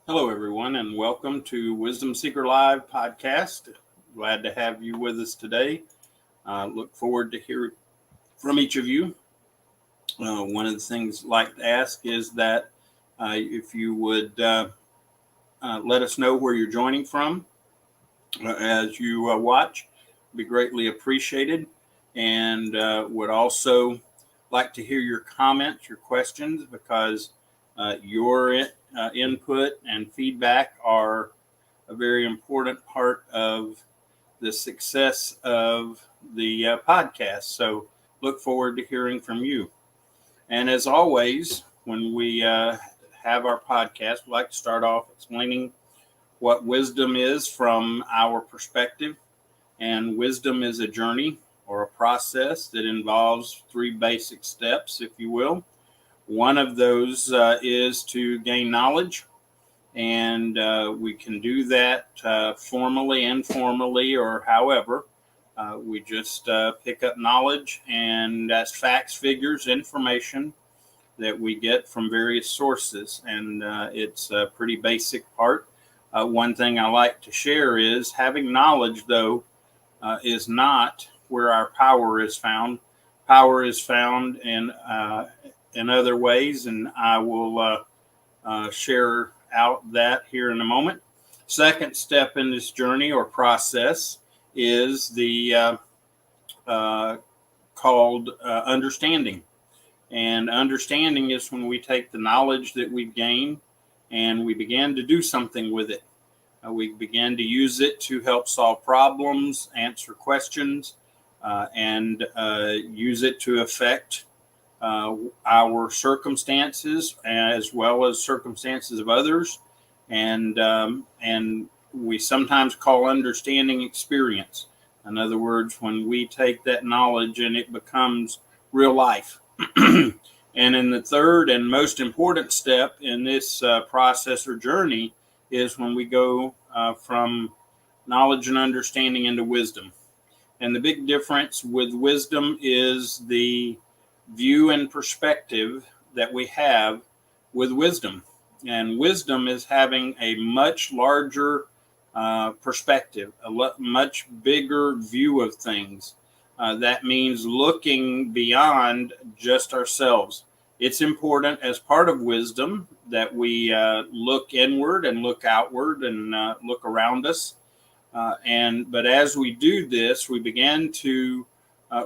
Hello, everyone, and welcome to Wisdom Seeker Live podcast. Glad to have you with us today. Look forward to hearing from each of you. One of the things I'd like to ask is that if you would let us know where you're joining from as you watch, it'd be greatly appreciated. And would also like to hear your comments, your questions, because your input and feedback are a very important part of the success of the podcast. So look forward to hearing from you. And as always, when we have our podcast, we like to start off explaining what wisdom is from our perspective. And wisdom is a journey or a process that involves three basic steps, if you will. One of those is to gain knowledge. And we can do that formally, informally, or however. We just pick up knowledge, and that's facts, figures, information that we get from various sources. And it's a pretty basic part. One thing I like to share is having knowledge, though, is not where our power is found. Power is found in other ways, and I will share out that here in a moment. Second step in this journey or process is the called understanding. And understanding is when we take the knowledge that we've gained and we begin to do something with it. We begin to use it to help solve problems, answer questions, and use it to affect our circumstances as well as circumstances of others. And we sometimes call understanding experience. In other words, when we take that knowledge and it becomes real life. And in the third and most important step in this process or journey is when we go from knowledge and understanding into wisdom. And the big difference with wisdom is the view and perspective that we have with wisdom. And wisdom is having a much larger perspective, much bigger view of things. That means looking beyond just ourselves. It's important as part of wisdom that we look inward and look outward and look around us. But as we do this, we begin to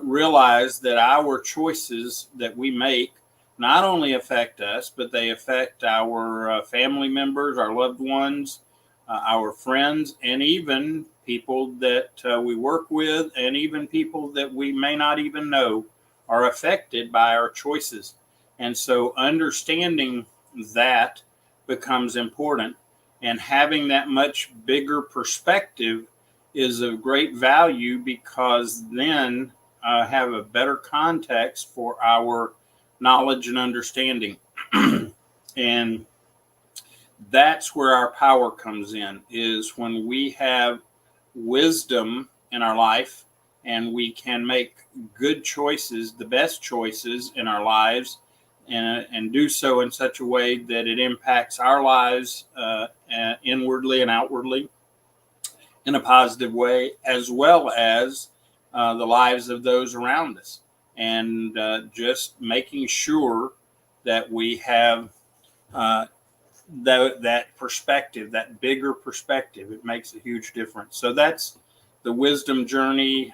realize that our choices that we make not only affect us, but they affect our family members, our loved ones, our friends, and even people that we work with, and even people that we may not even know are affected by our choices. And so understanding that becomes important, and having that much bigger perspective is of great value, because then have a better context for our knowledge and understanding. And that's where our power comes in, is when we have wisdom in our life and we can make good choices, the best choices in our lives, and do so in such a way that it impacts our lives inwardly and outwardly in a positive way, as well as the lives of those around us. And just making sure that we have that perspective, that bigger perspective. It makes a huge difference. So that's the wisdom journey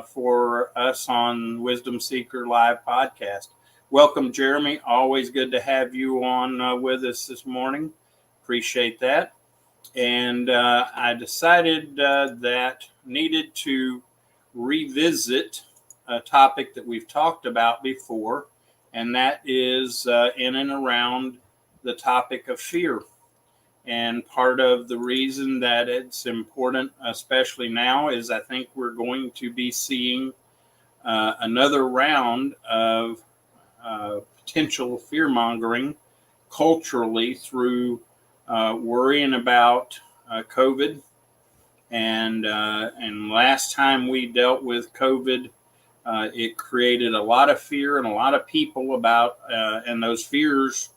for us on Wisdom Seeker Live podcast. Welcome, Jeremy. Always good to have you on with us this morning. Appreciate that. And I decided that needed to revisit a topic that we've talked about before, and that is in and around the topic of fear. And part of the reason that it's important, especially now, is I think we're going to be seeing another round of potential fear mongering culturally through worrying about COVID. And last time we dealt with COVID, it created a lot of fear and a lot of people about, and those fears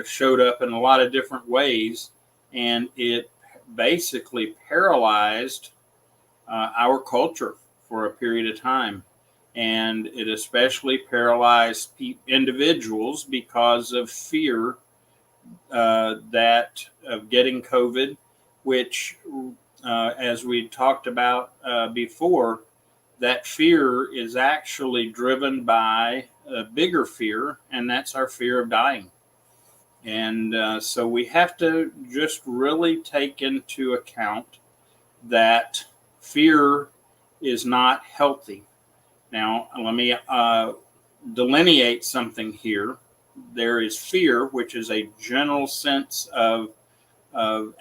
showed up in a lot of different ways. and it basically paralyzed our culture for a period of time. And it especially paralyzed individuals because of fear that of getting COVID, which, as we talked about before, that fear is actually driven by a bigger fear, and that's our fear of dying. And so we have to just really take into account that fear is not healthy. Now, let me delineate something here. There is fear, which is a general sense of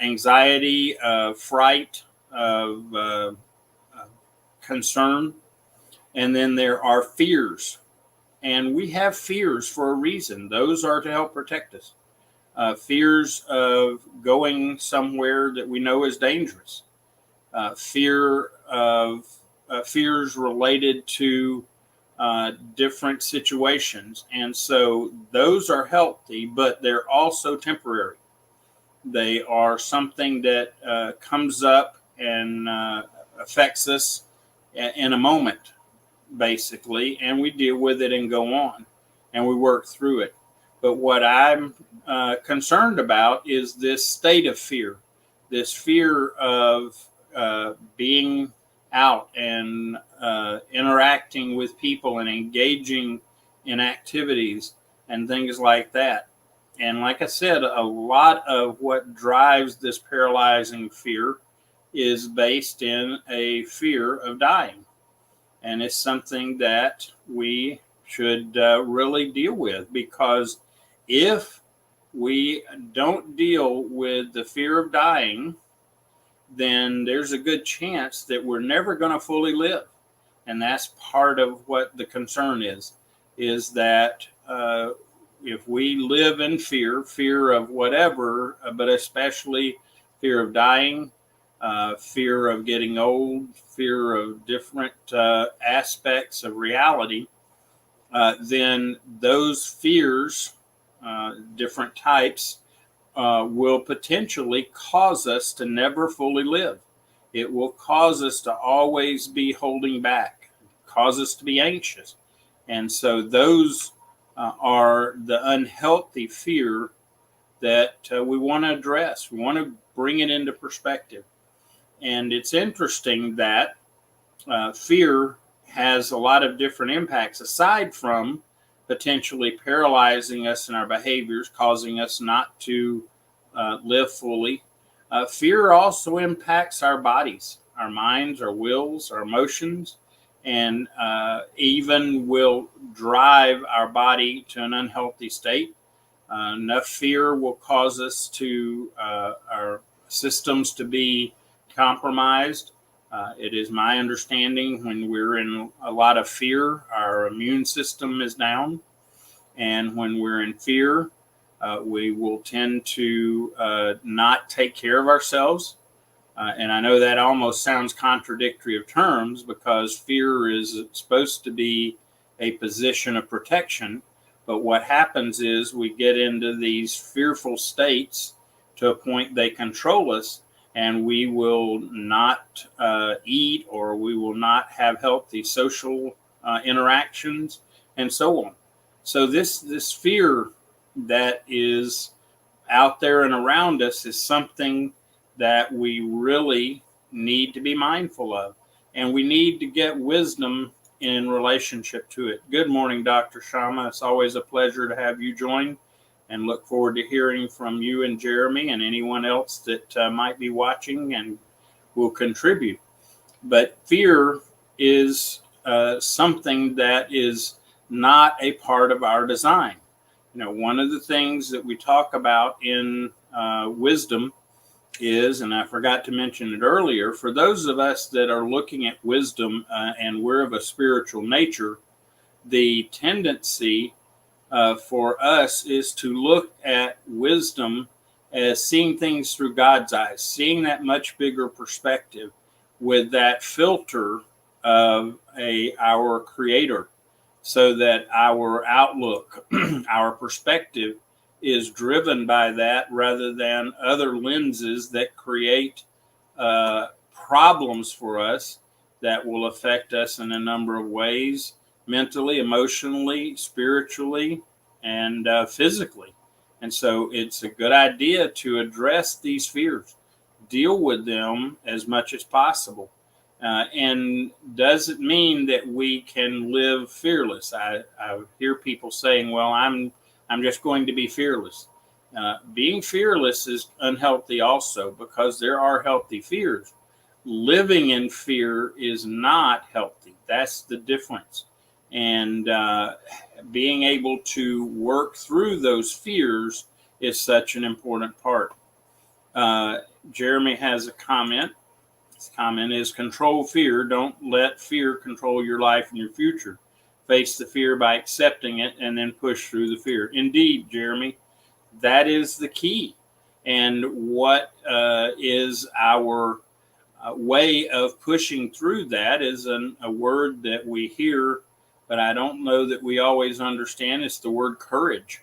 anxiety, of fright, of concern. And then there are fears. And we have fears for a reason. Those are to help protect us. Fears of going somewhere that we know is dangerous. Fears related to different situations. And so those are healthy, but they're also temporary. They are something that comes up and affects us in a moment, basically, and we deal with it and go on, and we work through it. But what I'm concerned about is this state of fear, this fear of being out and interacting with people and engaging in activities and things like that. And like I said, a lot of what drives this paralyzing fear is based in a fear of dying. And it's something that we should really deal with, because if we don't deal with the fear of dying, then there's a good chance that we're never going to fully live. And that's part of what the concern is that if we live in fear of whatever, but especially fear of dying, fear of getting old, fear of different aspects of reality, then those fears, different types, will potentially cause us to never fully live. It will cause us to always be holding back, cause us to be anxious. And so those are the unhealthy fear that we want to address. We want to bring it into perspective. And it's interesting that fear has a lot of different impacts aside from potentially paralyzing us in our behaviors, causing us not to live fully. Fear also impacts our bodies, our minds, our wills, our emotions, and even will drive our body to an unhealthy state. Enough fear will cause us to our systems to be compromised. It is my understanding when we're in a lot of fear, our immune system is down. And when we're in fear, we will tend to not take care of ourselves. And I know that almost sounds contradictory of terms, because fear is supposed to be a position of protection. But what happens is we get into these fearful states to a point they control us, and we will not eat, or we will not have healthy social interactions, and so on. So this fear that is out there and around us is something that we really need to be mindful of, and we need to get wisdom in relationship to it. Good morning, Dr. Shama. It's always a pleasure to have you join, and look forward to hearing from you and Jeremy and anyone else that might be watching and will contribute. But fear is something that is not a part of our design. You know, one of the things that we talk about in wisdom is, and I forgot to mention it earlier, for those of us that are looking at wisdom and we're of a spiritual nature, the tendency for us is to look at wisdom as seeing things through God's eyes, seeing that much bigger perspective with that filter of our Creator, so that our outlook, our perspective is driven by that rather than other lenses that create problems for us that will affect us in a number of ways, mentally, emotionally, spiritually, and physically. And so it's a good idea to address these fears, deal with them as much as possible. And does it mean that we can live fearless? I hear people saying, well, I'm just going to be fearless. Being fearless is unhealthy also, because there are healthy fears. Living in fear is not healthy. That's the difference. And being able to work through those fears is such an important part. Jeremy has a comment. His comment is, control fear. Don't let fear control your life and your future. Face the fear by accepting it and then push through the fear. Indeed, Jeremy, that is the key. And what is our way of pushing through that is a word that we hear, but I don't know that we always understand. It's the word courage.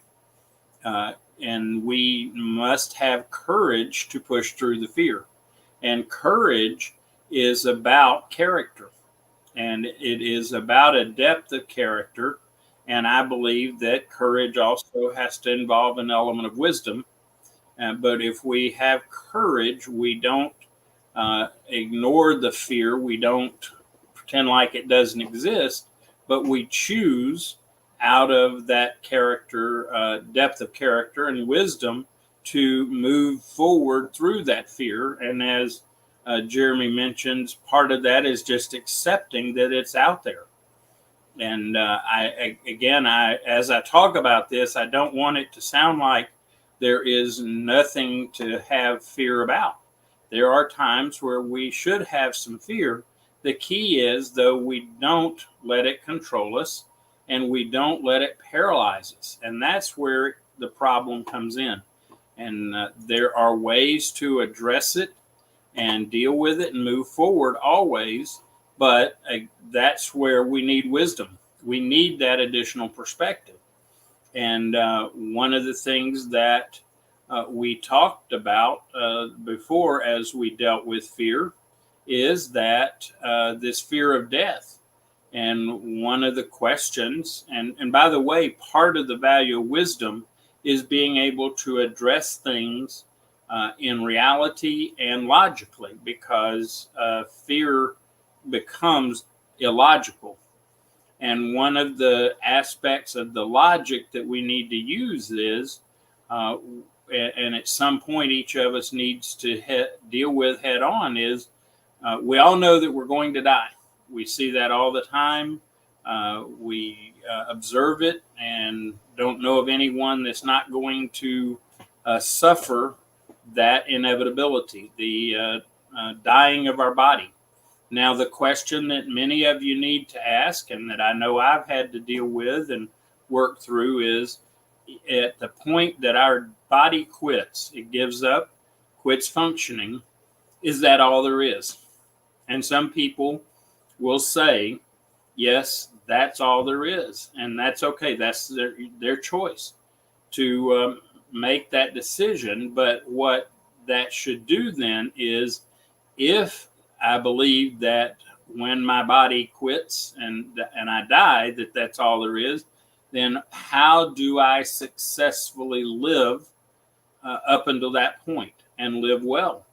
And we must have courage to push through the fear. And courage is about character. And it is about a depth of character. And I believe that courage also has to involve an element of wisdom. But if we have courage, we don't ignore the fear. We don't pretend like it doesn't exist, but we choose out of that character, depth of character and wisdom, to move forward through that fear. And as Jeremy mentions, part of that is just accepting that it's out there. And as I talk about this, I don't want it to sound like there is nothing to have fear about. There are times where we should have some fear. The key is, though, we don't let it control us and we don't let it paralyze us. And that's where the problem comes in. And there are ways to address it and deal with it and move forward always. But that's where we need wisdom. We need that additional perspective. And one of the things that we talked about before as we dealt with fear is that this fear of death. And one of the questions, and by the way, part of the value of wisdom is being able to address things in reality and logically, because fear becomes illogical. And one of the aspects of the logic that we need to use is, and at some point each of us needs to deal with head on, is we all know that we're going to die. We see that all the time. We observe it and don't know of anyone that's not going to suffer that inevitability, the dying of our body. Now, the question that many of you need to ask, and that I know I've had to deal with and work through, is at the point that our body quits, it gives up, quits functioning, is that all there is? And some people will say, yes, that's all there is. And that's okay. That's their choice to make that decision. But what that should do then is, if I believe that when my body quits and I die, that's all there is, then how do I successfully live up until that point and live well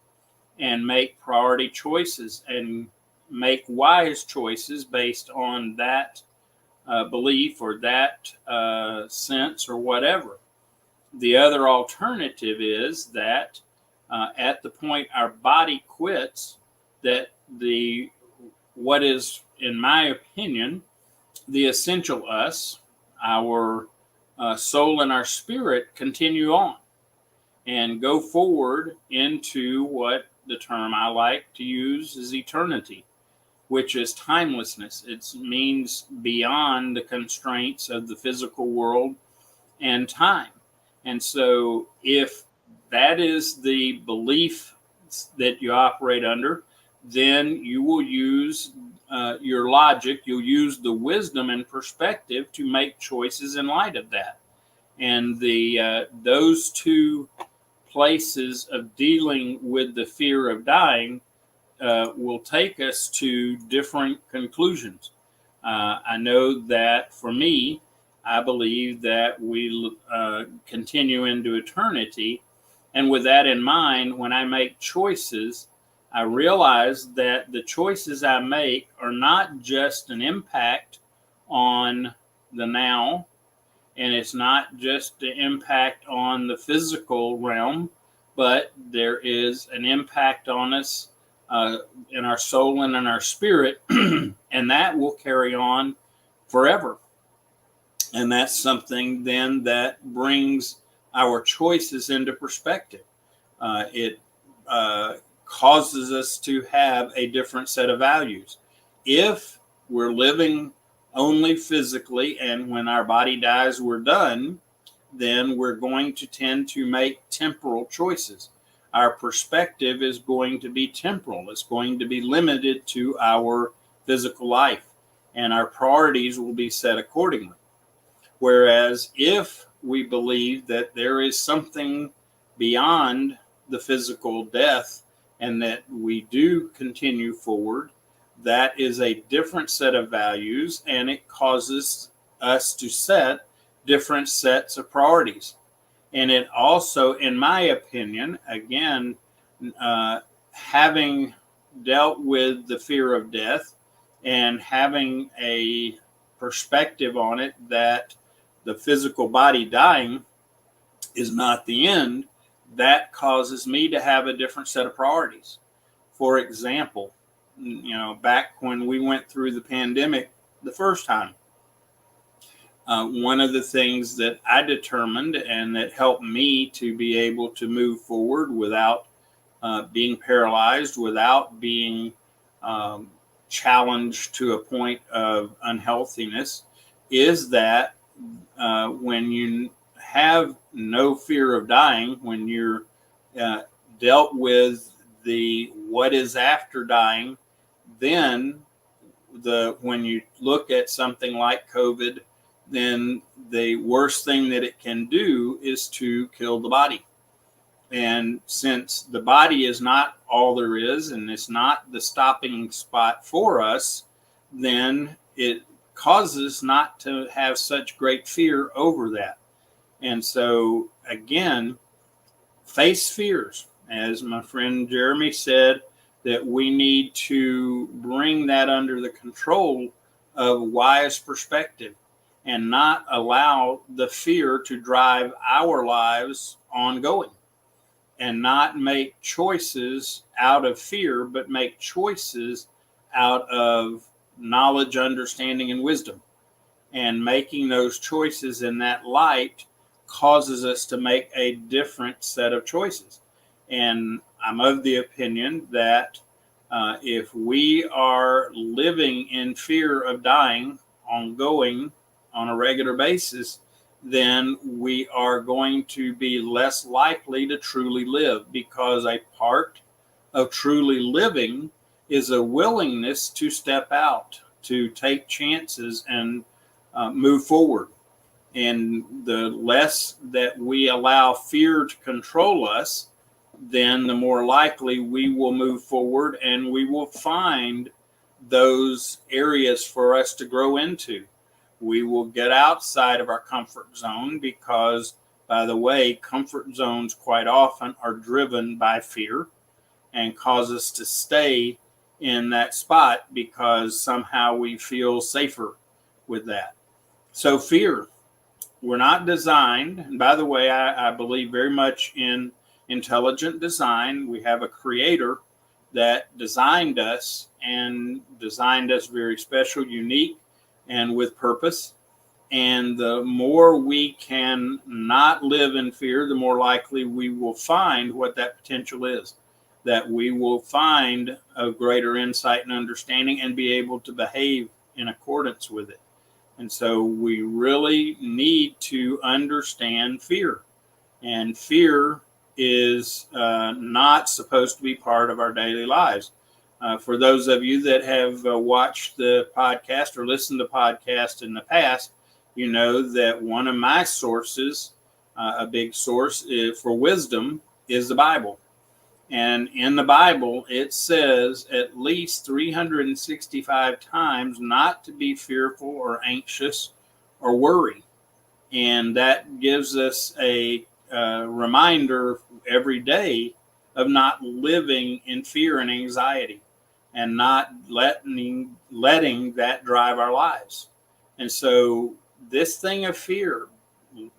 and make priority choices and make wise choices based on that belief or that sense or whatever? The other alternative is that at the point our body quits, that what is, in my opinion, the essential us, our soul and our spirit, continue on and go forward into what the term I like to use is eternity, which is timelessness. It means beyond the constraints of the physical world and time. And so if that is the belief that you operate under, then you will use your logic, you'll use the wisdom and perspective to make choices in light of that. And those two places of dealing with the fear of dying will take us to different conclusions. I know that for me, I believe that we continue into eternity. And with that in mind, when I make choices, I realize that the choices I make are not just an impact on the now, and it's not just the impact on the physical realm, but there is an impact on us in our soul and in our spirit, and that will carry on forever. And that's something then that brings our choices into perspective. It causes us to have a different set of values. If we're living only physically, and when our body dies, we're done, then we're going to tend to make temporal choices. Our perspective is going to be temporal. It's going to be limited to our physical life, and our priorities will be set accordingly. Whereas if we believe that there is something beyond the physical death and that we do continue forward, that is a different set of values, and it causes us to set different sets of priorities. And it also, in my opinion, again, having dealt with the fear of death and having a perspective on it that the physical body dying is not the end, that causes me to have a different set of priorities. For example, back when we went through the pandemic the first time, one of the things that I determined and that helped me to be able to move forward without being paralyzed, without being challenged to a point of unhealthiness, is that when you have no fear of dying, when you're dealt with the what is after dying, then when you look at something like COVID, then the worst thing that it can do is to kill the body. And since the body is not all there is, and it's not the stopping spot for us, then it causes not to have such great fear over that. And so, again, face fears. As my friend Jeremy said, that we need to bring that under the control of wise perspective and not allow the fear to drive our lives ongoing, and not make choices out of fear, but make choices out of knowledge, understanding, and wisdom. And making those choices in that light causes us to make a different set of choices. And I'm of the opinion that if we are living in fear of dying ongoing on a regular basis, then we are going to be less likely to truly live, because a part of truly living is a willingness to step out, to take chances and move forward. And the less that we allow fear to control us, then the more likely we will move forward, and we will find those areas for us to grow into. We will get outside of our comfort zone because, by the way, comfort zones quite often are driven by fear and cause us to stay in that spot because somehow we feel safer with that. So fear, we're not designed. And by the way, I believe very much in intelligent design. We have a creator that designed us and designed us very special, unique, and with purpose. And the more we can not live in fear, the more likely we will find what that potential is, that we will find a greater insight and understanding and be able to behave in accordance with it. And so we really need to understand fear. And fear is not supposed to be part of our daily lives. For those of you that have watched the podcast or listened to podcasts in the past, you know that one of my sources, a big source for wisdom, is the Bible. And in the Bible, it says at least 365 times not to be fearful or anxious or worry. And that gives us a reminder every day of not living in fear and anxiety, and not letting that drive our lives. And so this thing of fear,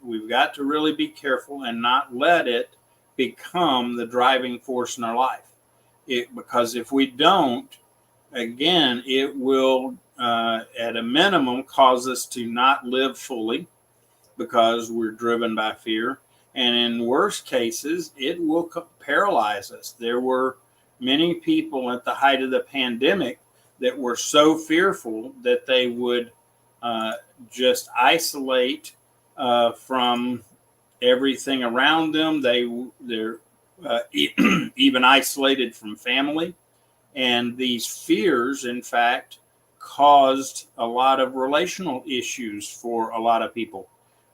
we've got to really be careful and not let it become the driving force in our life. Because if we don't, again, it will, at a minimum, cause us to not live fully because we're driven by fear. And in worst cases, it will paralyze us. There were many people at the height of the pandemic that were so fearful that they would just isolate from everything around them. They're even isolated from family. And these fears, in fact, caused a lot of relational issues for a lot of people,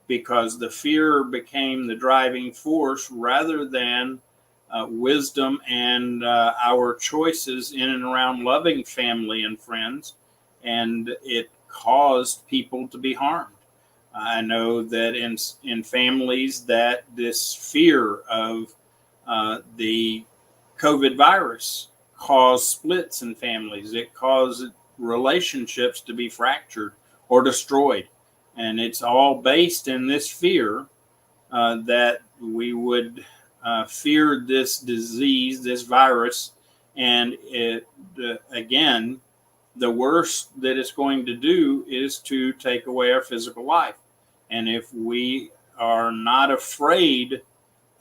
because the fear became the driving force rather than wisdom and our choices in and around loving family and friends. And it caused people to be harmed. I know that in families that this fear of the COVID virus caused splits in families. It caused relationships to be fractured or destroyed. And it's all based in this fear that we would fear this disease, this virus. And again, the worst that it's going to do is to take away our physical life. And if we are not afraid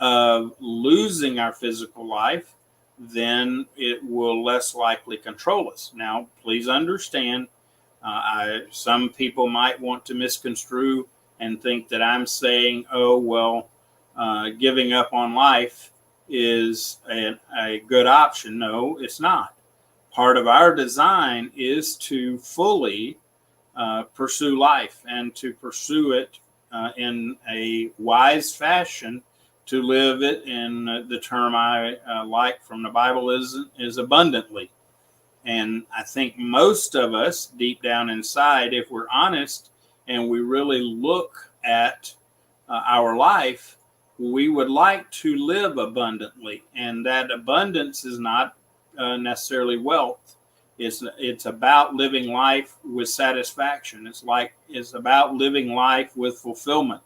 of losing our physical life, then it will less likely control us. Now, please understand, some people might want to misconstrue and think that I'm saying, oh, well, giving up on life is a good option. No, it's not. Part of our design is to fully pursue life, and to pursue it in a wise fashion, to live it in the term I like from the Bible is abundantly. And I think most of us, deep down inside, if we're honest and we really look at our life, we would like to live abundantly. And that abundance is not necessarily wealth. It's about living life with satisfaction. It's about living life with fulfillment.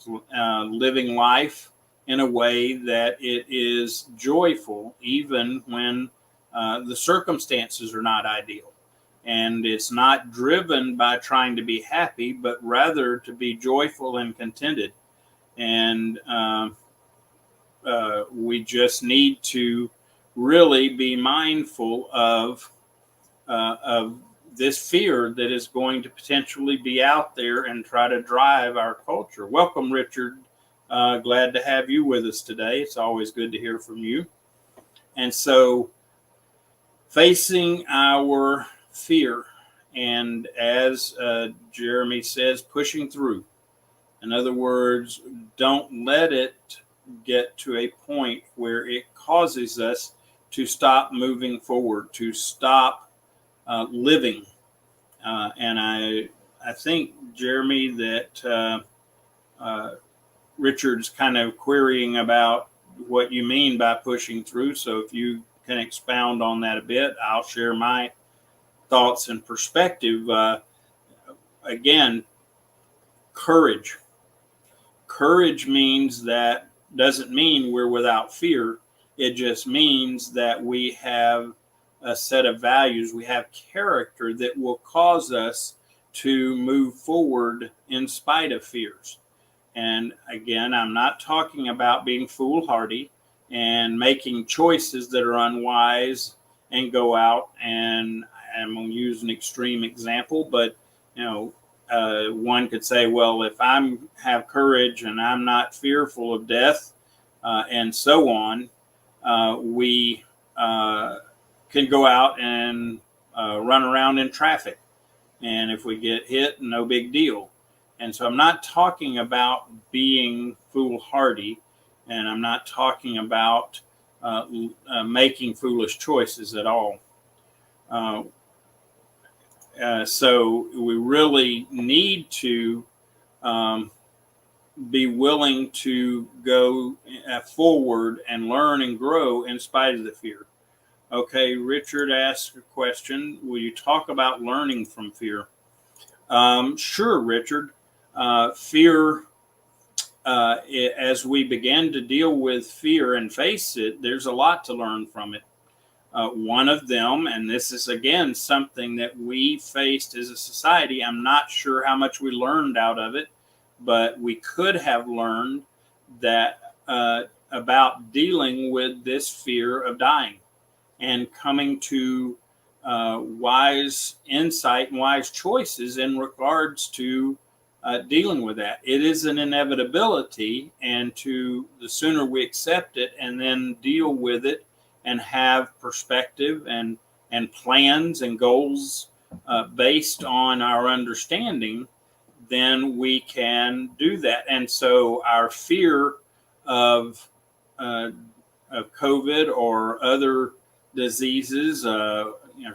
Living life in a way that it is joyful, even when the circumstances are not ideal. And it's not driven by trying to be happy, but rather to be joyful and contented. And we just need to really be mindful of this fear that is going to potentially be out there and try to drive our culture. Welcome, Richard. Glad to have you with us today. It's always good to hear from you. And so, facing our fear, and as Jeremy says, pushing through. In other words, don't let it get to a point where it causes us to stop moving forward, to stop living. And I think, Jeremy, that Richard's kind of querying about what you mean by pushing through. So if you can expound on that a bit, I'll share my thoughts and perspective. Again, courage. Courage doesn't mean we're without fear. It just means that we have a set of values, we have character that will cause us to move forward in spite of fears. And again, I'm not talking about being foolhardy and making choices that are unwise and go out, and I'm going to use an extreme example, but one could say, well, if I have courage and I'm not fearful of death and so on, we can go out and run around in traffic. And if we get hit, no big deal. And so I'm not talking about being foolhardy, and I'm not talking about making foolish choices at all. So we really need to be willing to go forward and learn and grow in spite of the fear. Okay, Richard asked a question. Will you talk about learning from fear? Sure, Richard. Fear, as we begin to deal with fear and face it, there's a lot to learn from it. One of them, and this is again something that we faced as a society, I'm not sure how much we learned out of it, but we could have learned that about dealing with this fear of dying and coming to wise insight and wise choices in regards to dealing with that. It is an inevitability, and the sooner we accept it and then deal with it and have perspective and plans and goals based on our understanding, then we can do that. And so our fear of COVID or other diseases,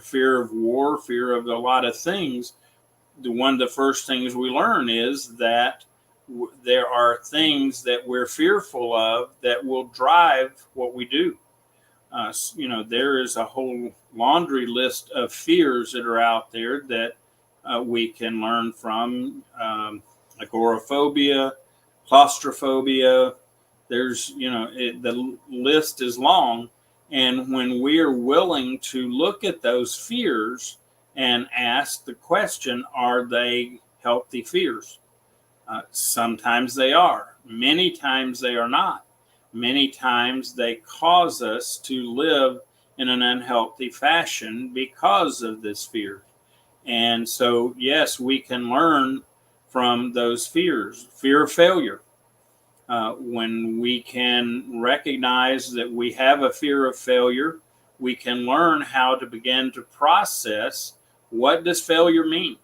fear of war, fear of a lot of things, one of the first things we learn is that there are things that we're fearful of that will drive what we do. There is a whole laundry list of fears that are out there that we can learn from, agoraphobia, claustrophobia. There's, the list is long. And when we are willing to look at those fears and ask the question, are they healthy fears? Sometimes they are. Many times they are not. Many times they cause us to live in an unhealthy fashion because of this fear. And so, yes, we can learn from those fears. Fear of failure. When we can recognize that we have a fear of failure, we can learn how to begin to process, what does failure mean?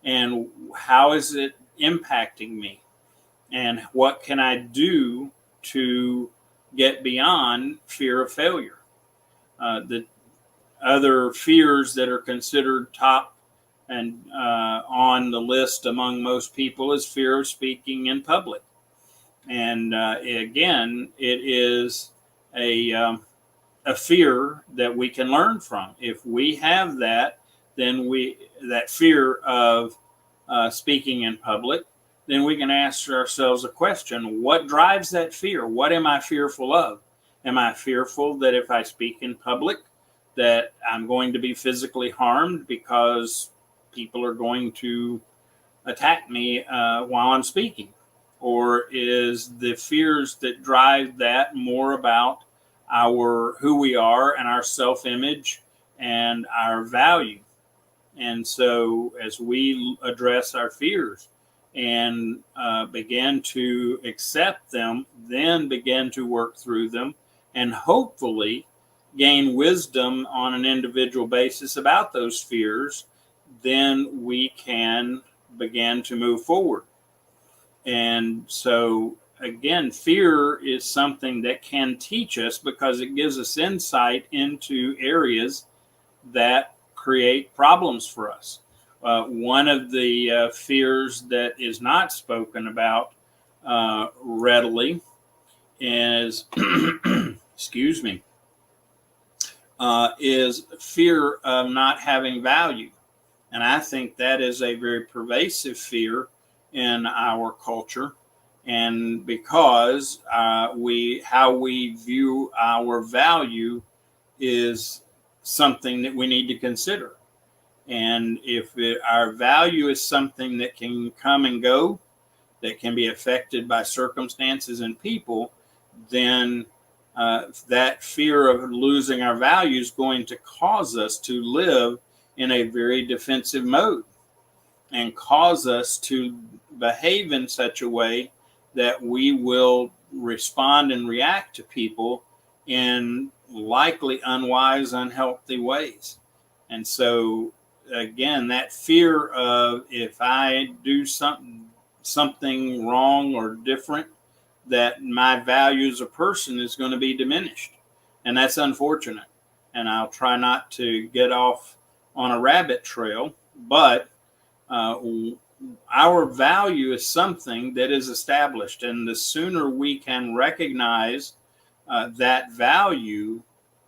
And how is it impacting me? And what can I do to get beyond fear of failure? The other fears that are considered top and on the list among most people is fear of speaking in public. And again, it is a fear that we can learn from. If we have that, then that fear of speaking in public, then we can ask ourselves a question: what drives that fear? What am I fearful of? Am I fearful that if I speak in public, that I'm going to be physically harmed because people are going to attack me while I'm speaking? Or is the fears that drive that more about who we are and our self-image and our value? And so as we address our fears and begin to accept them, then begin to work through them, and hopefully gain wisdom on an individual basis about those fears, then we can begin to move forward. And so, again, fear is something that can teach us because it gives us insight into areas that create problems for us. One of the fears that is not spoken about readily is, excuse me, is fear of not having value. And I think that is a very pervasive fear in our culture, and because how we view our value is something that we need to consider. And if our value is something that can come and go, that can be affected by circumstances and people, then that fear of losing our value is going to cause us to live in a very defensive mode and cause us to behave in such a way that we will respond and react to people in likely unwise, unhealthy ways. And so again, that fear of if I do something wrong or different, that my value as a person is going to be diminished. And that's unfortunate. And I'll try not to get off on a rabbit trail, but our value is something that is established. And the sooner we can recognize that value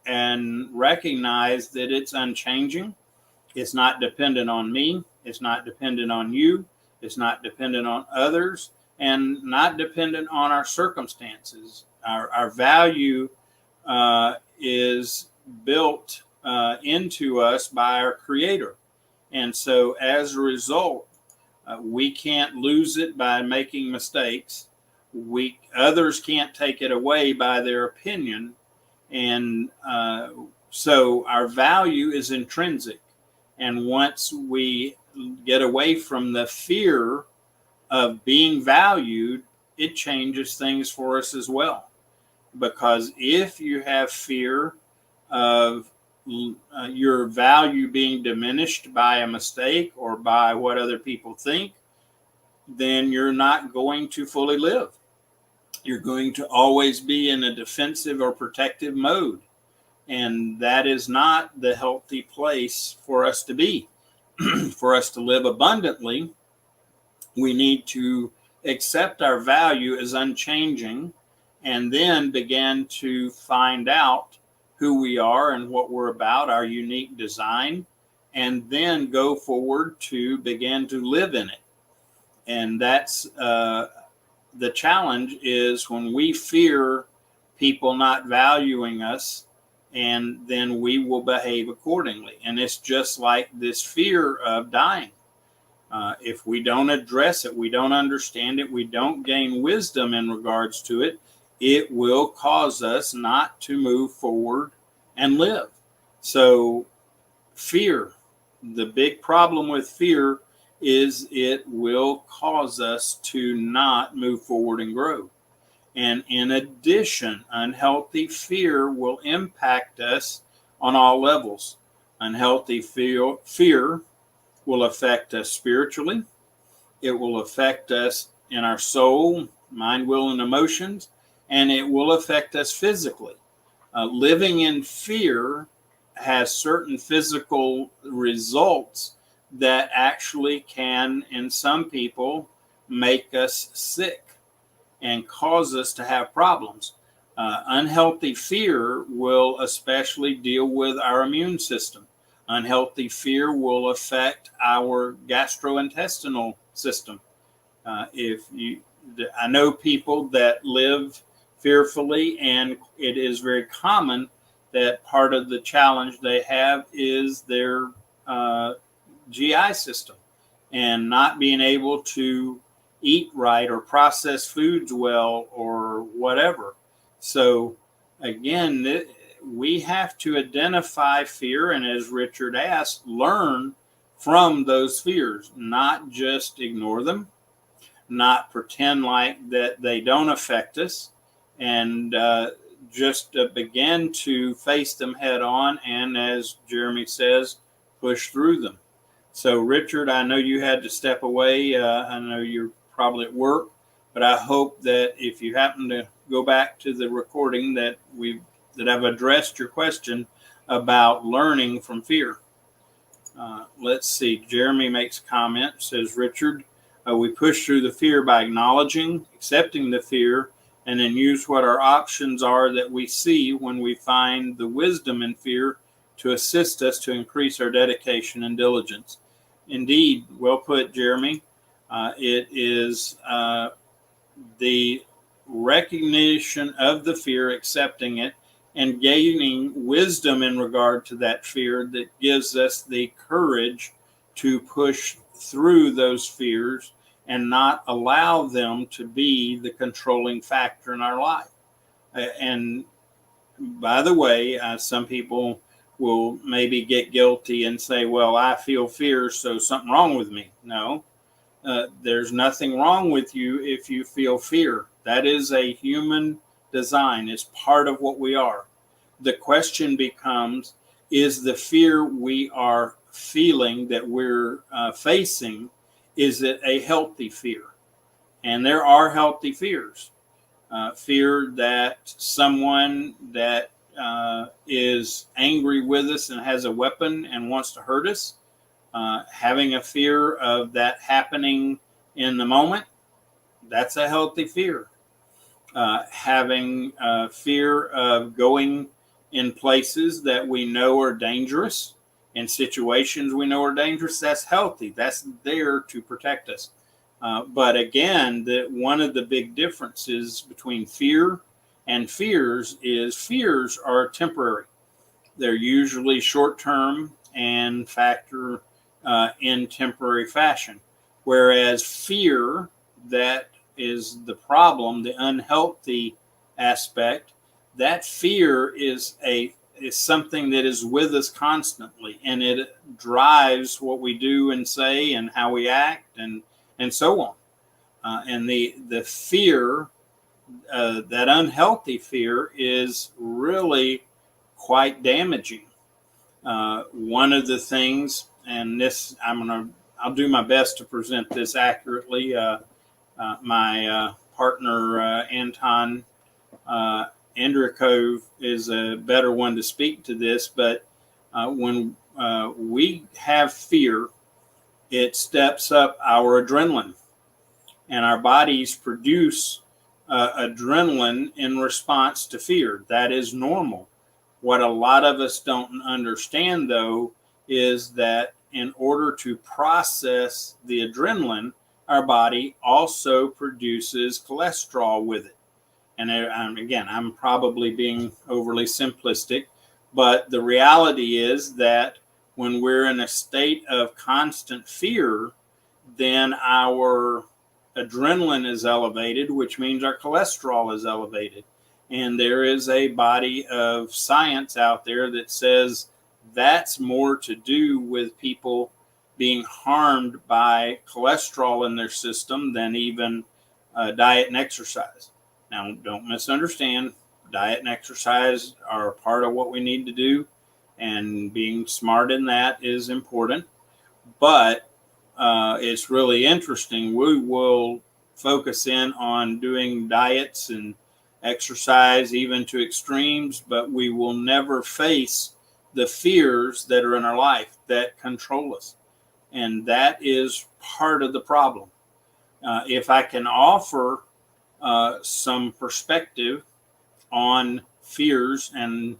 and recognize that it's unchanging, it's not dependent on me, it's not dependent on you, it's not dependent on others, and not dependent on our circumstances. Our value is built into us by our Creator. And so as a result, we can't lose it by making mistakes. Others can't take it away by their opinion. And so our value is intrinsic. And once we get away from the fear of being valued, it changes things for us as well. Because if you have fear of your value being diminished by a mistake or by what other people think, then you're not going to fully live. You're going to always be in a defensive or protective mode. And that is not the healthy place for us to be. For us to live abundantly, we need to accept our value as unchanging and then begin to find out who we are and what we're about, our unique design, and then go forward to begin to live in it. And that's the challenge, is when we fear people not valuing us, and then we will behave accordingly. And it's just like this fear of dying. If we don't address it, we don't understand it, we don't gain wisdom in regards to it, it will cause us not to move forward and live. So fear, the big problem with fear is it will cause us to not move forward and grow. And in addition, unhealthy fear will impact us on all levels. Unhealthy fear will affect us spiritually. It will affect us in our soul, mind, will, and emotions, and it will affect us physically. Living in fear has certain physical results that actually can, in some people, make us sick and cause us to have problems. Unhealthy fear will especially deal with our immune system. Unhealthy fear will affect our gastrointestinal system. I know people that live fearfully, and it is very common that part of the challenge they have is their GI system and not being able to eat right or process foods well or whatever. So again, we have to identify fear, and as Richard asked, learn from those fears, not just ignore them, not pretend like that they don't affect us, and just begin to face them head on, and as Jeremy says, push through them. So Richard, I know you had to step away. I know you're probably at work, but I hope that if you happen to go back to the recording that I've addressed your question about learning from fear. Let's see. Jeremy makes a comment, says, Richard, we push through the fear by acknowledging, accepting the fear, and then use what our options are that we see when we find the wisdom in fear to assist us to increase our dedication and diligence. Indeed, well put, Jeremy. It is the recognition of the fear, accepting it, and gaining wisdom in regard to that fear that gives us the courage to push through those fears and not allow them to be the controlling factor in our life. And by the way, some people will maybe get guilty and say, well, I feel fear, so something wrong with me. No, there's nothing wrong with you if you feel fear. That is a human design. It's part of what we are. The question becomes, is the fear we are feeling that we're facing, is it a healthy fear? And there are healthy fears. Fear that someone that is angry with us and has a weapon and wants to hurt us, having a fear of that happening in the moment, that's a healthy fear. Having fear of going in places that we know are dangerous, in situations we know are dangerous, that's healthy. That's there to protect us. But again, one of the big differences between fear and fears is fears are temporary. They're usually short-term and factor in temporary fashion. Whereas fear, that is the problem, the unhealthy aspect, that fear is something that is with us constantly, and it drives what we do and say and how we act and so on. And the fear, that unhealthy fear, is really quite damaging. One of the things, and this I'll do my best to present this accurately. My partner Anton Andrikov is a better one to speak to this, but when we have fear, it steps up our adrenaline, and our bodies produce adrenaline in response to fear. That is normal. What a lot of us don't understand, though, is that in order to process the adrenaline, our body also produces cholesterol with it. And again, I'm probably being overly simplistic, but the reality is that when we're in a state of constant fear, then our adrenaline is elevated, which means our cholesterol is elevated. And there is a body of science out there that says that's more to do with people being harmed by cholesterol in their system than even diet and exercise. Now, don't misunderstand. Diet and exercise are a part of what we need to do, and being smart in that is important. But it's really interesting. We will focus in on doing diets and exercise, even to extremes, but we will never face the fears that are in our life that control us. And that is part of the problem. If I can offer some perspective on fears and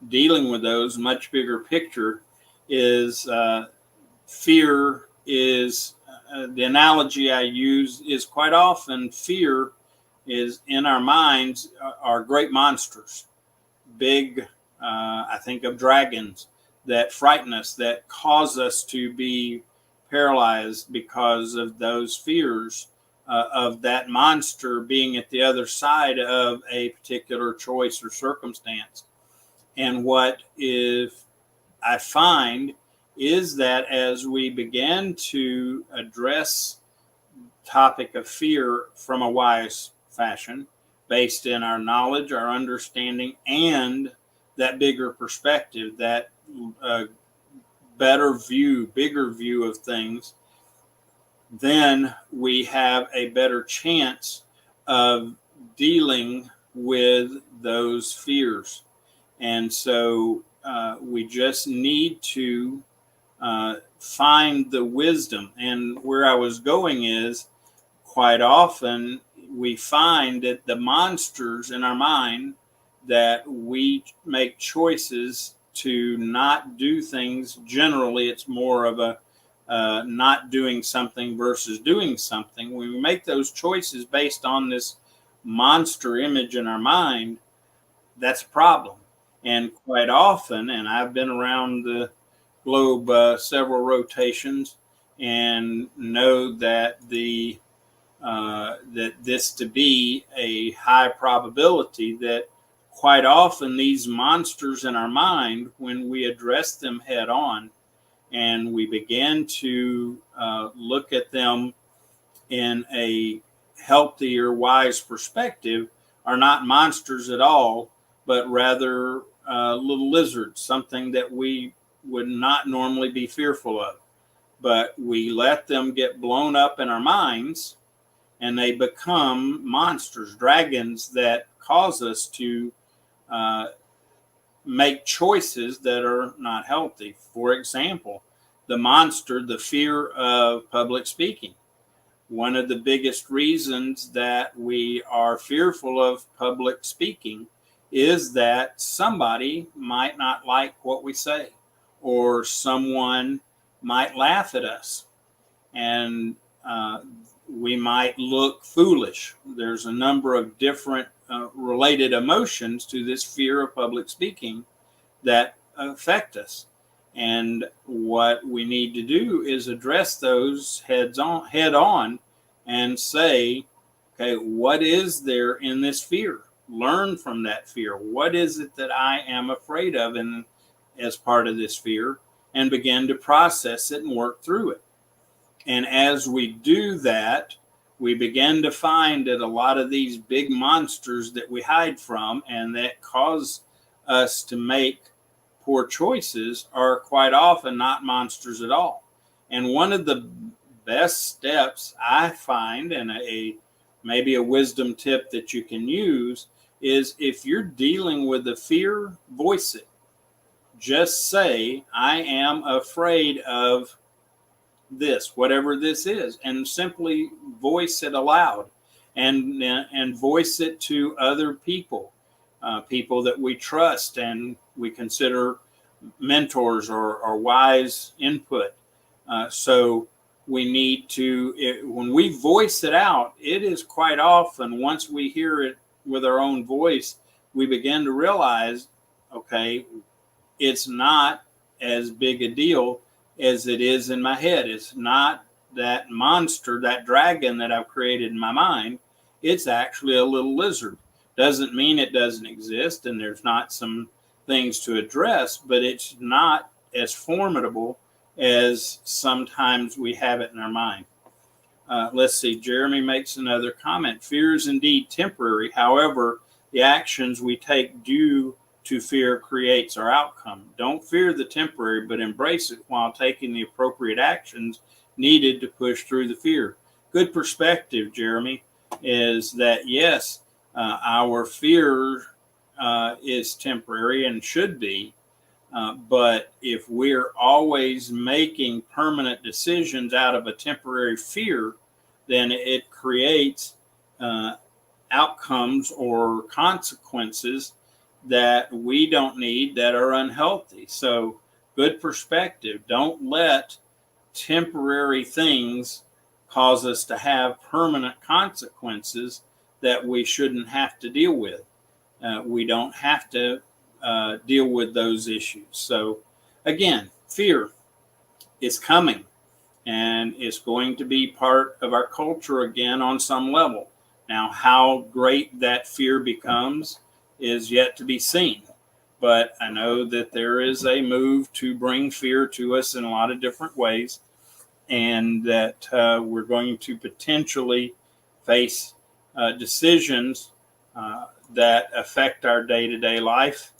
dealing with those, much bigger picture is fear is the analogy I use is quite often fear is in our minds are great monsters, big, I think of dragons that frighten us, that cause us to be paralyzed because of those fears of that monster being at the other side of a particular choice or circumstance. And what if I find is that as we begin to address topic of fear from a wise fashion, based in our knowledge, our understanding, and that bigger perspective, that better view, bigger view of things, then we have a better chance of dealing with those fears. And so we just need to find the wisdom. And where I was going is, quite often we find that the monsters in our mind, that we make choices to not do things. Generally, it's more of a not doing something versus doing something. When we make those choices based on this monster image in our mind, that's a problem. And quite often, and I've been around the globe several rotations and know that that this to be a high probability that quite often these monsters in our mind, when we address them head on and we begin to look at them in a healthier, wise perspective, are not monsters at all, but rather little lizards, something that we would not normally be fearful of. But we let them get blown up in our minds, and they become monsters, dragons that cause us to make choices that are not healthy. For example, the monster, the fear of public speaking. One of the biggest reasons that we are fearful of public speaking is that somebody might not like what we say, or someone might laugh at us, and we might look foolish. There's a number of different related emotions to this fear of public speaking that affect us. And what we need to do is address those head on and say, okay, what is there in this fear? Learn from that fear. What is it that I am afraid of as part of this fear? And begin to process it and work through it. And as we do that, we begin to find that a lot of these big monsters that we hide from and that cause us to make poor choices are quite often not monsters at all. And one of the best steps I find, and maybe a wisdom tip that you can use, is if you're dealing with a fear, voice it. Just say, I am afraid of this, whatever this is, and simply voice it aloud, and voice it to other people, people that we trust and we consider mentors or wise input. So we need to, when we voice it out, it is quite often, once we hear it with our own voice, we begin to realize, okay, it's not as big a deal as it is in my head. It's not that monster, that dragon that I've created in my mind. It's actually a little lizard. Doesn't mean it doesn't exist and there's not some things to address, but it's not as formidable as sometimes we have it in our mind. Let's see, Jeremy makes another comment. Fear is indeed temporary. However, the actions we take due to fear creates our outcome. Don't fear the temporary, but embrace it while taking the appropriate actions needed to push through the fear. Good perspective, Jeremy, is that yes, our fear is temporary and should be, but if we're always making permanent decisions out of a temporary fear, then it creates outcomes or consequences that we don't need, that are unhealthy. So good perspective. Don't let temporary things cause us to have permanent consequences that we shouldn't have to deal with. We don't have to deal with those issues. So again, fear is coming, and it's going to be part of our culture again on some level. Now, how great that fear becomes is yet to be seen. But I know that there is a move to bring fear to us in a lot of different ways, and that we're going to potentially face decisions that affect our day-to-day life.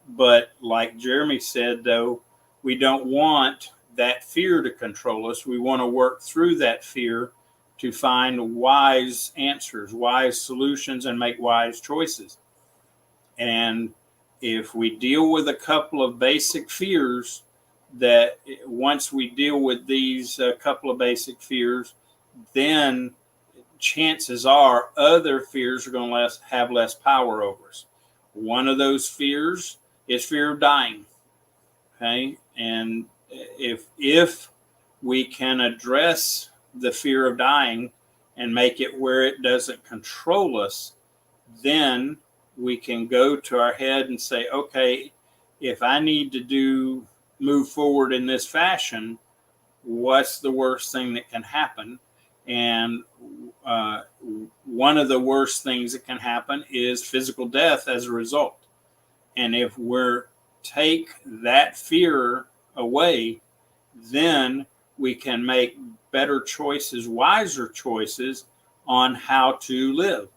But like Jeremy said, though, we don't want that fear to control us. We want to work through that fear to find wise answers, wise solutions, and make wise choices. And if we deal with a couple of basic fears, that once we deal with these couple of basic fears, then chances are other fears are going to have less power over us. One of those fears is fear of dying. Okay. And if we can address the fear of dying and make it where it doesn't control us, then we can go to our head and say, okay, if I need to move forward in this fashion, what's the worst thing that can happen? And one of the worst things that can happen is physical death as a result. And if we're take that fear away, then we can make better choices, wiser choices on how to live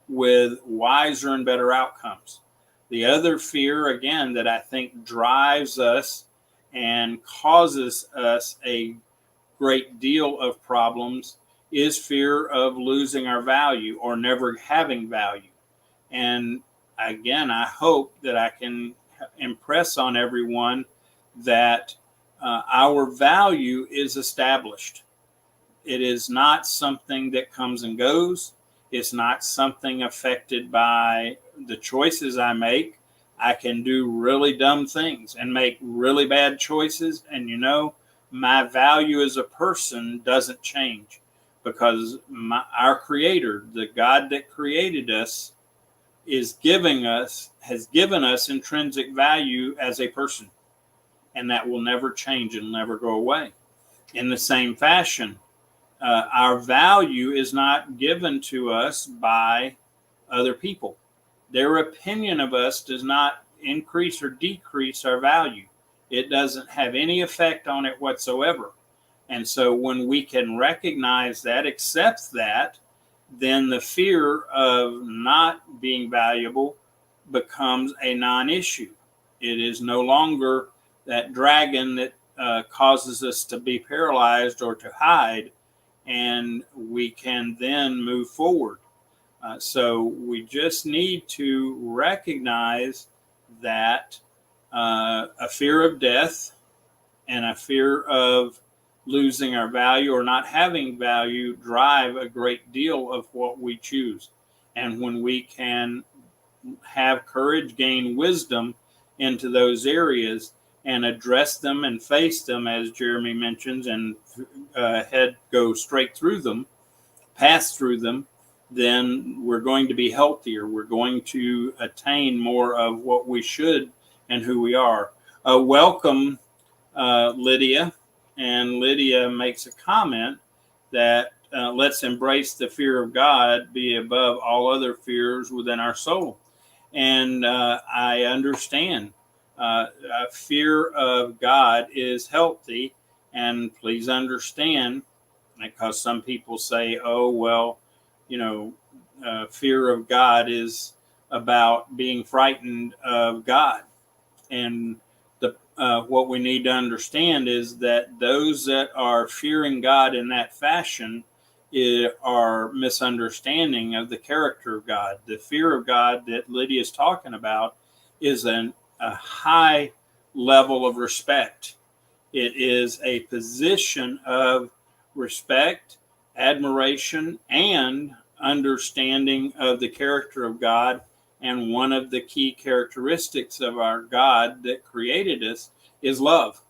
with wiser and better outcomes. The other fear, again, that I think drives us and causes us a great deal of problems is fear of losing our value or never having value. And again, I hope that I can impress on everyone that our value is established. It is not something that comes and goes. It's not something affected by the choices I make. I can do really dumb things and make really bad choices. And my value as a person doesn't change because our Creator, the God that created us, has given us intrinsic value as a person. And that will never change and never go away. In the same fashion, our value is not given to us by other people. Their opinion of us does not increase or decrease our value. It doesn't have any effect on it whatsoever. And so when we can recognize that, accept that, then the fear of not being valuable becomes a non-issue. It is no longer that dragon that causes us to be paralyzed or to hide, and we can then move forward. So we just need to recognize that a fear of death and a fear of losing our value or not having value drive a great deal of what we choose. And when we can have courage, gain wisdom into those areas and address them and face them, as Jeremy mentions, and go straight through them, pass through them, then we're going to be healthier. We're going to attain more of what we should and who we are. Welcome, Lydia. And Lydia makes a comment that let's embrace the fear of God, be above all other fears within our soul. And I understand fear of God is healthy. And please understand, because some people say, oh, well, fear of God is about being frightened of God. And what we need to understand is that those that are fearing God in that fashion are misunderstanding of the character of God. The fear of God that Lydia is talking about is a high level of respect. It is a position of respect, admiration, and understanding of the character of God. And one of the key characteristics of our God that created us is love.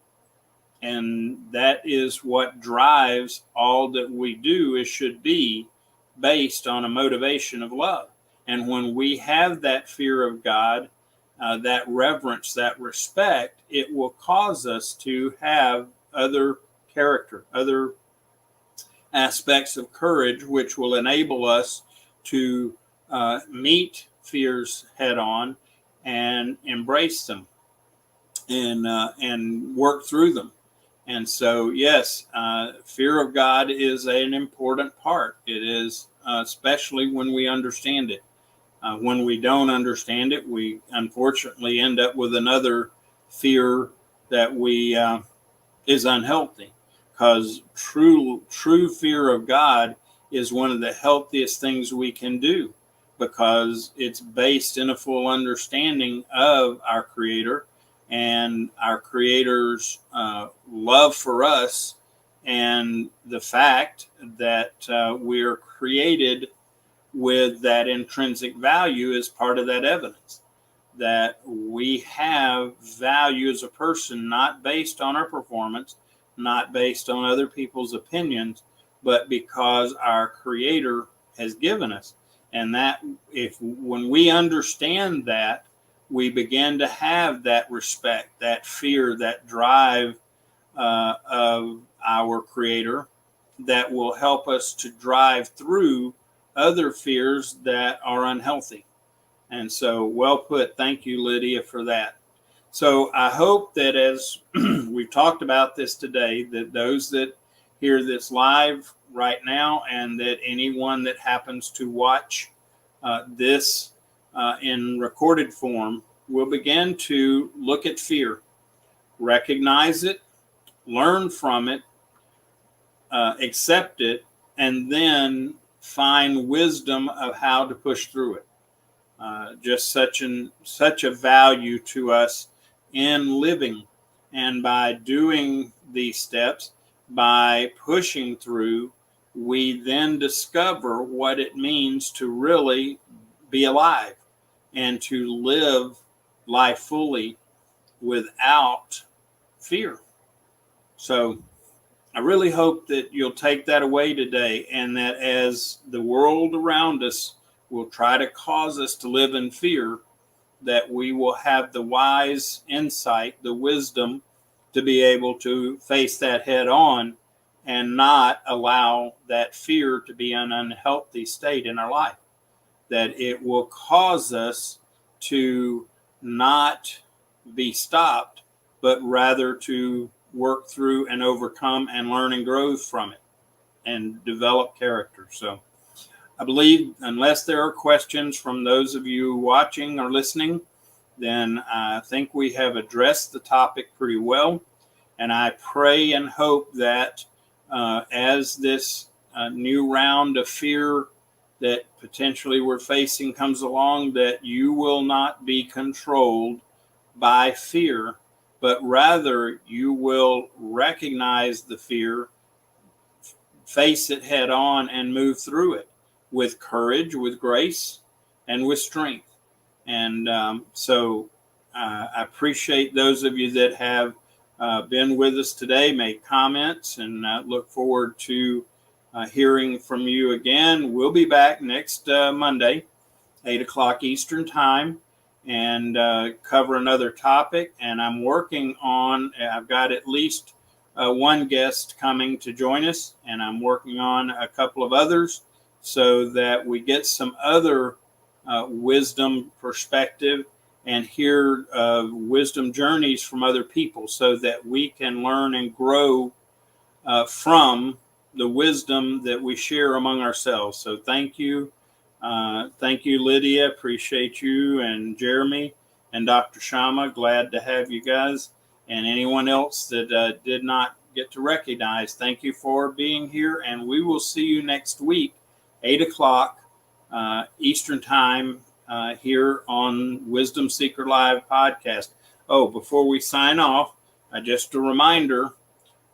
And that is what drives all that we do. It should be based on a motivation of love. And when we have that fear of God, that reverence, that respect, it will cause us to have other character, other aspects of courage, which will enable us to meet fears head on and embrace them and work through them. And so, yes, fear of God is an important part. It is, especially when we understand it. When we don't understand it, we unfortunately end up with another fear that is unhealthy. Because true fear of God is one of the healthiest things we can do, because it's based in a full understanding of our Creator and our Creator's love for us, and the fact that we are created with that intrinsic value is part of that evidence that we have value as a person, not based on our performance, not based on other people's opinions, but because our Creator has given us. And that when we understand that, we begin to have that respect, that fear, that drive of our Creator that will help us to drive through other fears that are unhealthy. And so, well put. Thank you, Lydia, for that. So I hope that as we've talked about this today, that those that hear this live right now, and that anyone that happens to watch this in recorded form, will begin to look at fear. recognize it, learn from it, accept it, and then find wisdom of how to push through it. Just such a value to us in living. And by doing these steps, by pushing through, we then discover what it means to really be alive and to live life fully without fear. So I really hope that you'll take that away today, and that as the world around us will try to cause us to live in fear, that we will have the wise insight, the wisdom to be able to face that head on and not allow that fear to be an unhealthy state in our life. That it will cause us to not be stopped, but rather to work through and overcome and learn and grow from it and develop character. So I believe, unless there are questions from those of you watching or listening, then I think we have addressed the topic pretty well. And I pray and hope that as this new round of fear that potentially we're facing comes along, that you will not be controlled by fear, but rather you will recognize the fear, face it head on, and move through it with courage, with grace, and with strength. And so I appreciate those of you that have been with us today, made comments, and look forward to hearing from you again. We'll be back next Monday, 8 o'clock Eastern Time, and cover another topic. And I'm working on, I've got at least one guest coming to join us, and I'm working on a couple of others so that we get some other wisdom perspective and hear wisdom journeys from other people, so that we can learn and grow from the wisdom that we share among ourselves. So thank you. Thank you, Lydia. Appreciate you, and Jeremy and Dr. Shama. Glad to have you guys. And anyone else that did not get to recognize, thank you for being here. And we will see you next week, 8 o'clock Eastern Time, here on Wisdom Seeker Live podcast. Oh, before we sign off, just a reminder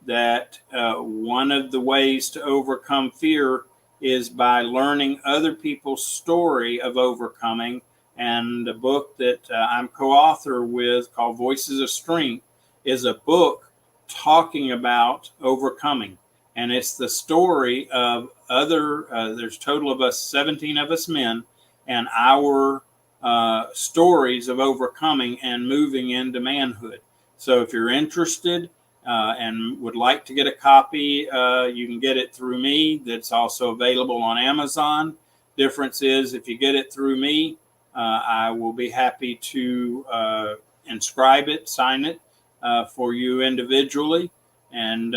that one of the ways to overcome fear is by learning other people's story of overcoming. And the book that I'm co-author with, called Voices of Strength, is a book talking about overcoming. And it's the story of other, there's a total of us, 17 of us men, and our stories of overcoming and moving into manhood. So if you're interested and would like to get a copy, you can get it through me. That's also available on Amazon. Difference is, if you get it through me, I will be happy to inscribe it, sign it for you individually, and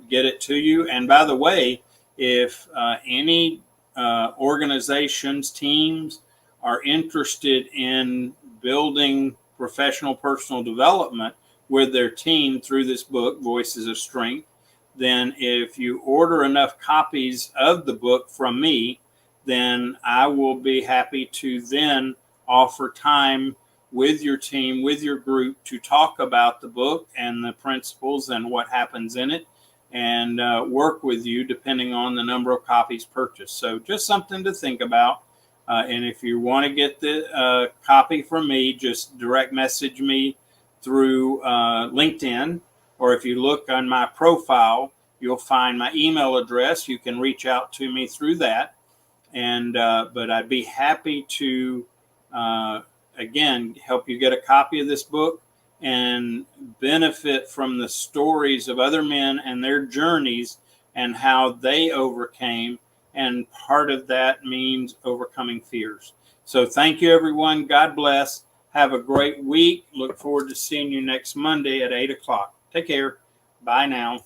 get it to you. And by the way, if any organizations, teams are interested in building professional personal development with their team through this book, Voices of Strength, then if you order enough copies of the book from me, then I will be happy to then offer time with your team, with your group, to talk about the book and the principles and what happens in it, and work with you depending on the number of copies purchased. So just something to think about. And if you want to get the copy from me, just direct message me through LinkedIn, or if you look on my profile, you'll find my email address. You can reach out to me through that. And but I'd be happy to again help you get a copy of this book and benefit from the stories of other men and their journeys and how they overcame. And part of that means overcoming fears. So thank you, everyone. God bless. Have a great week. Look forward to seeing you next Monday at 8 o'clock. Take care. Bye now.